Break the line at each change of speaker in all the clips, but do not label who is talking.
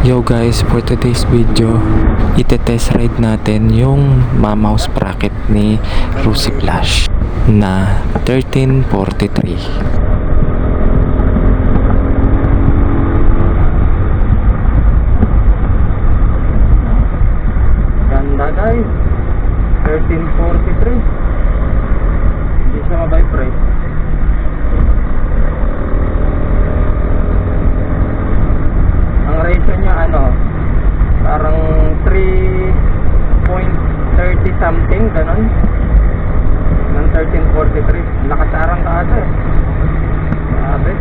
Yo guys, for today's video, ite-test ride natin yung mouse bracket ni Rusi Flash na 1343.
Ganda guys, 1343. Hindi siya ma-vibrate. Ang ratio niya parang 3.30 something, ganon, ng 1343. Nakasarang ka ata eh. Grabe.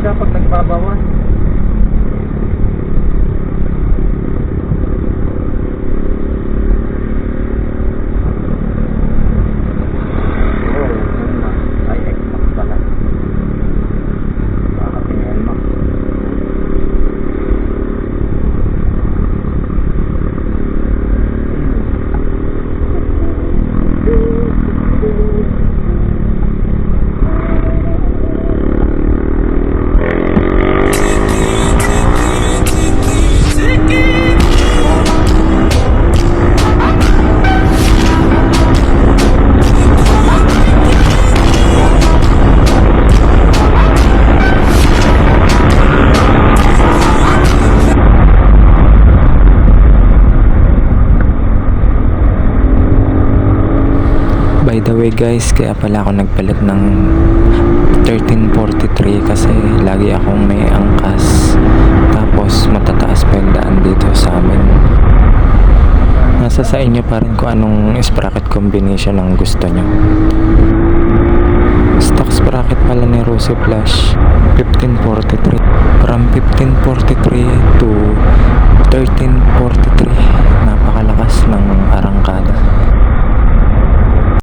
Pag nagbabawan, ay Xbox pala. Makatingin mo.
By the way guys, kaya pala ako nagpalit ng 1343 kasi lagi akong may angkas, tapos matataas pa yung daan dito sa amin. Nasa sa inyo pa rin kung anong sprocket combination ang gusto nyo. Stock sprocket pala ni Rusi Flash 1543, from 1543 to 1343. Napakalakas ng arangkada.